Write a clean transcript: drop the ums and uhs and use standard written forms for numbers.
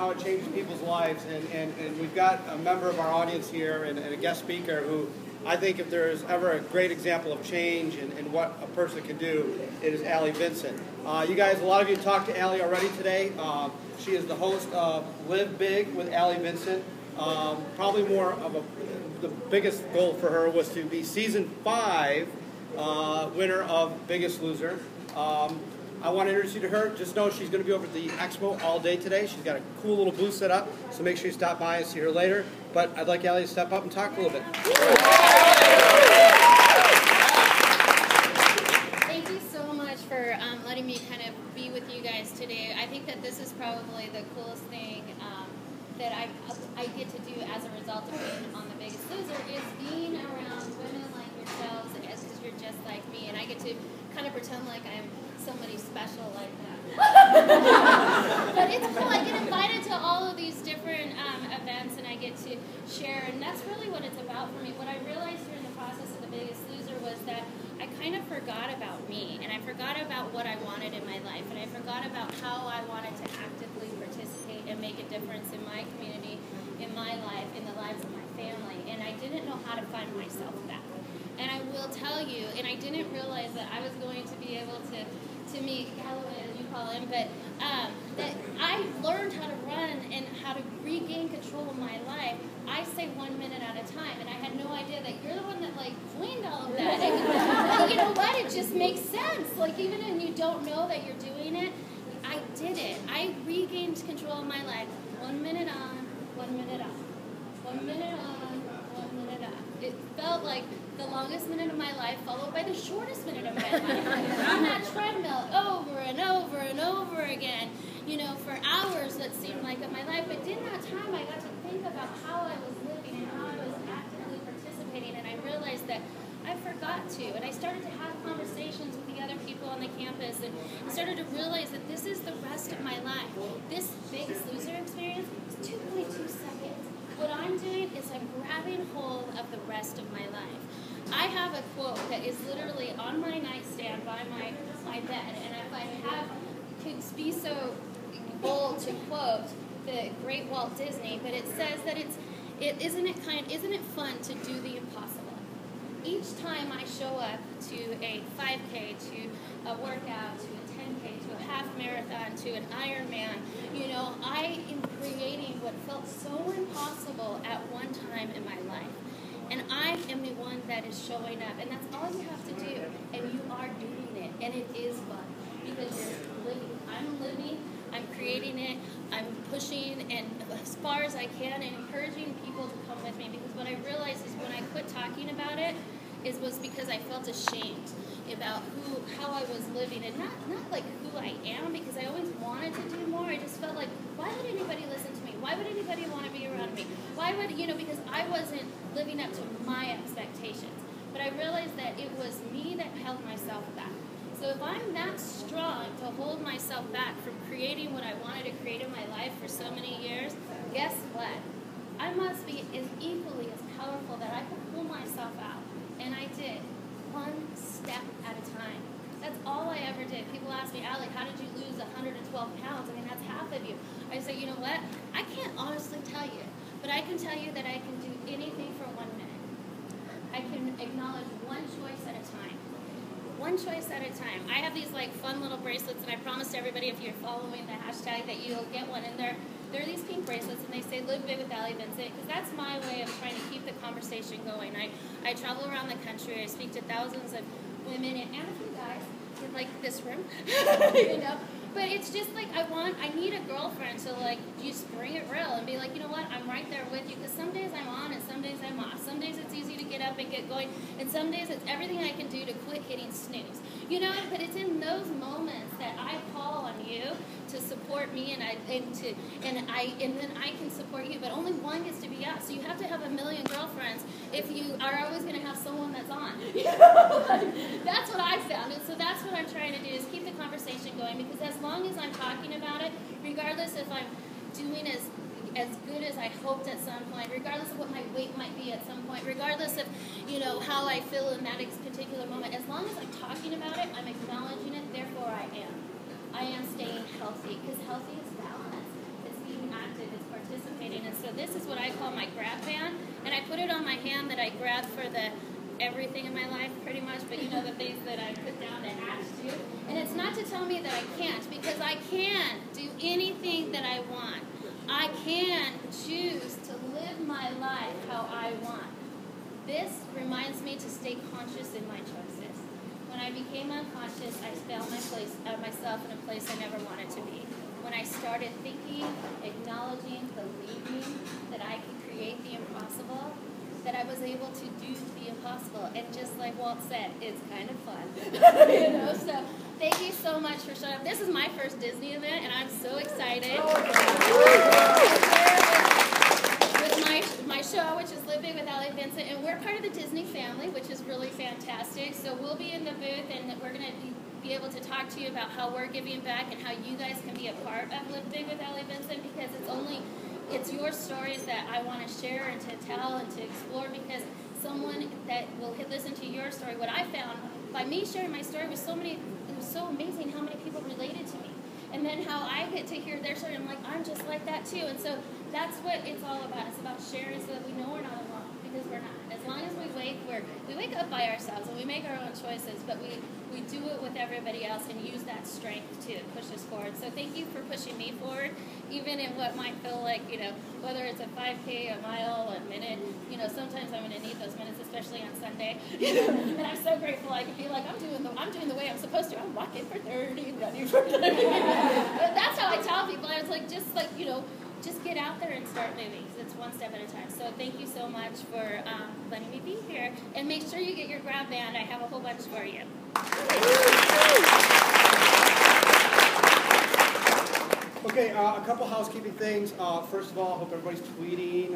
how it changes people's lives. And we've got a member of our audience here and a guest speaker who I think if there is ever a great example of change and what a person can do, it is Allie Vincent. You guys, a lot of you talked to Allie already today. She is the host of Live Big with Allie Vincent. Probably more of the biggest goal for her was to be season 5 winner of Biggest Loser. I want to introduce you to her. Just know she's going to be over at the expo all day today. She's got a cool little booth set up, so make sure you stop by and see her later. But I'd like Allie to step up and talk a little bit. Thank you so much for letting me kind of be with you guys today. I think that this is probably the coolest thing that I get to do as a result of being on The Biggest Loser is being around women like yourselves, because you're just like me, and I get to kind of pretend like I'm somebody special like that. But it's cool. I get invited to all of these different events, and I get to share, and that's really what it's about for me. What I realized during the process of The Biggest Loser was that I kind of forgot about me, and I forgot about what I wanted in my life, and I forgot about how I wanted to actively participate and make a difference in my community, in my life, in the lives of my family, and I didn't know how to find myself back. And I will tell you, and I didn't realize that I was going to be able to meet Callaway, as you call him, but that I learned how to run and how to regain control of my life. I say 1 minute at a time, and I had no idea that you're the one that like coined all of that. And you know what? It just makes sense. Like even when you don't know that you're doing it, I did it. I regained control of my life. 1 minute on, 1 minute off. 1 minute on, 1 minute off. It felt like the longest minute of my life followed by the shortest minute of my life. On that treadmill over and over and over again, you know, for hours that seemed like of my life. But in that time I got to think about how I was living and how I was actively participating, and I realized that I forgot to. And I started to have conversations with the other people on the campus, and I started to realize that this is the rest of my life. This Biggest Loser experience is 2.2 seconds. What I'm doing is I'm grabbing hold of the rest of my life. I have a quote that is literally on my nightstand by my bed, and if I could be so bold to quote the great Walt Disney, but it says that isn't it fun to do the impossible? Each time I show up to a 5K, to a workout, to a 10K, to a half marathon, to an Ironman, you know, I am creating what felt so impossible at one time in my life. And I am the one that is showing up, and that's all you have to do, and you are doing it, and it is fun, because you're living. I'm living, I'm creating it, I'm pushing, and as far as I can, and encouraging people to come with me, because what I realized is when I quit talking about it, was because I felt ashamed about how I was living, and not like who I am, because I always wanted to do more. I just felt like, why would anybody listen to me? Why would anybody want to be around me? Why would, you know, because I wasn't living up to my expectations. But I realized that it was me that held myself back. So if I'm that strong to hold myself back from creating what I wanted to create in my life for so many years, guess what? I must be as equally as powerful that I could pull myself out. And I did, one step at a time. That's all I ever did. People ask me, Allie, how did you lose 112 pounds? I mean, that's half of you. I say, you know what? I can't honestly tell you, but I can tell you that I can do anything for 1 minute. I can acknowledge one choice at a time. One choice at a time. I have these like fun little bracelets, and I promised everybody if you're following the hashtag that you'll get one. And they're these pink bracelets, and they say "Live Big with Allie Vincent," because that's my way of trying to keep the conversation going. I travel around the country. I speak to thousands of women and a few guys in like this room, you know. But it's just like I need a girlfriend to like just bring it real and be like, you know what, I'm right there with you, because some days I'm on and some days I'm off. Some days it's easy to get up and get going, and some days it's everything I can do to quit hitting snooze. You know, but it's in those moments that I call on you to support me, and then I can support you. But only one gets to be us. So you have to have a million girlfriends if you are always going to have someone that's on. You know? That's what I found, and so that's what I'm trying to do, is keep the conversation going, because as long as I'm talking about it, regardless if I'm doing as good as I hoped at some point, regardless of what my weight might be at some point, regardless of, you know, how I feel in that particular moment, as long as I'm talking about it, I'm acknowledging it, therefore I am staying healthy, because healthy is balance. It's being active. So this is what I call my grab band, and I put it on my hand that I grab for the everything in my life pretty much, but you know, the things that I put down to attach to. And it's not to tell me that I can't, because I can do anything that I want. I can choose to live my life how I want. This reminds me to stay conscious in my choices. When I became unconscious, I found myself in a place I never wanted to be. When I started thinking, acknowledging, believing that I could create the impossible, that I was able to do the impossible. And just like Walt said, it's kind of fun. You know, so thank you so much for showing up. This is my first Disney event, and I'm so excited. With my show, which is Live Big with Allie Vincent, and we're part of the Disney family, which is really fantastic. So we'll be in the booth, and we're going to be able to talk to you about how we're giving back and how you guys can be a part of Live Big with Allie Vincent, because it's your stories that I want to share and to tell and to explore, because someone that will listen to your story, what I found by me sharing my story was it was so amazing how many people related to me. And then how I get to hear their story, I'm like, I'm just like that too. And so that's what it's all about. It's about sharing so that we know we're not alone, because we're not. As long as we wake up by ourselves and we make our own choices, but we do it with everybody else and use that strength to push us forward. So thank you for pushing me forward, even in what might feel like, you know, whether it's a 5K, a mile, a minute, you know, sometimes I'm going to need those minutes, especially on Sunday. You know, and I'm so grateful I can feel like I'm doing the way I'm supposed to. I'm walking for 30, running for 30. But that's how I tell people. I was like, just get out there and start moving. It's one step at a time. So thank you so much for letting me be here. And make sure you get your grab band. I have a whole bunch for you. Okay, a couple housekeeping things. First of all, I hope everybody's tweeting.